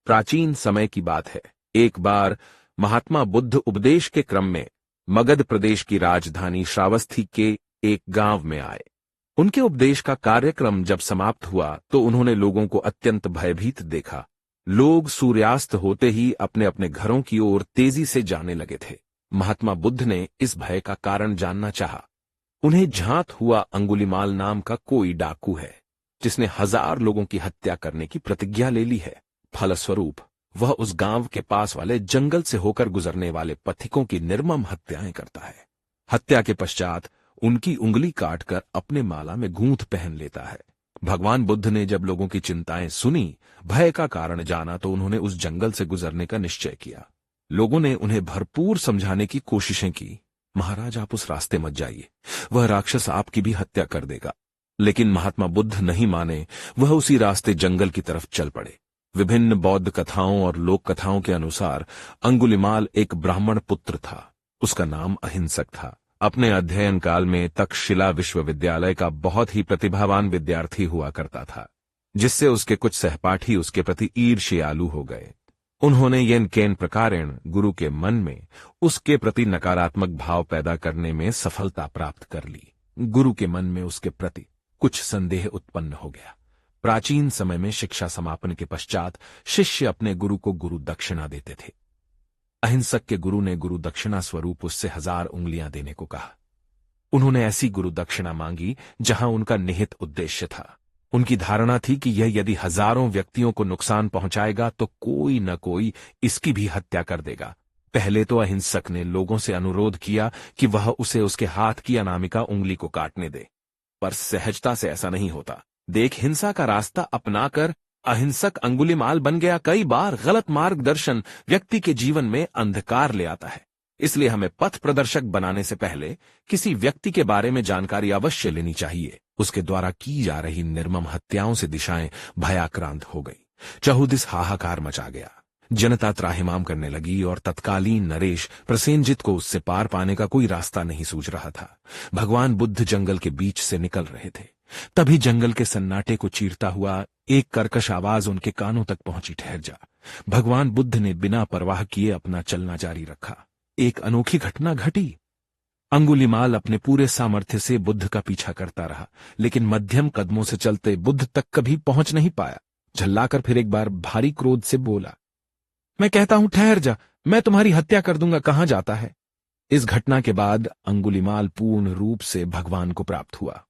प्राचीन समय की बात है। एक बार महात्मा बुद्ध उपदेश के क्रम में मगध प्रदेश की राजधानी श्रावस्ती के एक गांव में आए। उनके उपदेश का कार्यक्रम जब समाप्त हुआ तो उन्होंने लोगों को अत्यंत भयभीत देखा। लोग सूर्यास्त होते ही अपने अपने घरों की ओर तेजी से जाने लगे थे। महात्मा बुद्ध ने इस भय का कारण जानना चाहा। उन्हें झांत हुआ अंगुलीमाल नाम का कोई डाकू है जिसने 1000 लोगों की हत्या करने की प्रतिज्ञा ले ली है। फलस्वरूप वह उस गांव के पास वाले जंगल से होकर गुजरने वाले पथिकों की निर्मम हत्याएं करता है। हत्या के पश्चात उनकी उंगली काटकर अपने माला में गूंथ पहन लेता है। भगवान बुद्ध ने जब लोगों की चिंताएं सुनी, भय का कारण जाना तो उन्होंने उस जंगल से गुजरने का निश्चय किया। लोगों ने उन्हें भरपूर समझाने की कोशिशें की। महाराज, आप उस रास्ते मत जाइए, वह राक्षस आपकी भी हत्या कर देगा। लेकिन महात्मा बुद्ध नहीं माने। वह उसी रास्ते जंगल की तरफ चल पड़े। विभिन्न बौद्ध कथाओं और लोक कथाओं के अनुसार अंगुलीमाल एक ब्राह्मण पुत्र था। उसका नाम अहिंसक था। अपने अध्ययन काल में तक्षशिला विश्वविद्यालय का बहुत ही प्रतिभावान विद्यार्थी हुआ करता था, जिससे उसके कुछ सहपाठी उसके प्रति ईर्ष्यालु हो गए। उन्होंने येन केन प्रकारेण गुरु के मन में उसके प्रति नकारात्मक भाव पैदा करने में सफलता प्राप्त कर ली। गुरु के मन में उसके प्रति कुछ संदेह उत्पन्न हो गया। प्राचीन समय में शिक्षा समापन के पश्चात शिष्य अपने गुरु को गुरु दक्षिणा देते थे। अहिंसक के गुरु ने गुरु दक्षिणा स्वरूप उससे 1000 उंगलियां देने को कहा। उन्होंने ऐसी गुरु दक्षिणा मांगी जहां उनका निहित उद्देश्य था। उनकी धारणा थी कि यह यदि हजारों व्यक्तियों को नुकसान पहुंचाएगा तो कोई न कोई इसकी भी हत्या कर देगा। पहले तो अहिंसक ने लोगों से अनुरोध किया कि वह उसे उसके हाथ की अनामिका उंगली को काटने दे, पर सहजता से ऐसा नहीं होता। देख, हिंसा का रास्ता अपनाकर अहिंसक अंगुलीमाल बन गया। कई बार गलत मार्गदर्शन व्यक्ति के जीवन में अंधकार ले आता है। इसलिए हमें पथ प्रदर्शक बनाने से पहले किसी व्यक्ति के बारे में जानकारी अवश्य लेनी चाहिए। उसके द्वारा की जा रही निर्मम हत्याओं से दिशाएं भयाक्रांत हो गई। चहुदिस हाहाकार मचा गया। जनता त्राहिमाम करने लगी और तत्कालीन नरेश प्रसेनजित को उससे पार पाने का कोई रास्ता नहीं सूझ रहा था। भगवान बुद्ध जंगल के बीच से निकल रहे थे। तभी जंगल के सन्नाटे को चीरता हुआ एक कर्कश आवाज उनके कानों तक पहुंची। ठहर जा। भगवान बुद्ध ने बिना परवाह किए अपना चलना जारी रखा। एक अनोखी घटना घटी। अंगुलीमाल अपने पूरे सामर्थ्य से बुद्ध का पीछा करता रहा, लेकिन मध्यम कदमों से चलते बुद्ध तक कभी पहुंच नहीं पाया। झल्लाकर फिर एक बार भारी क्रोध से बोला, मैं कहता हूं ठहर जा, मैं तुम्हारी हत्या कर दूंगा, कहां जाता है। इस घटना के बाद अंगुलीमाल पूर्ण रूप से भगवान को प्राप्त हुआ।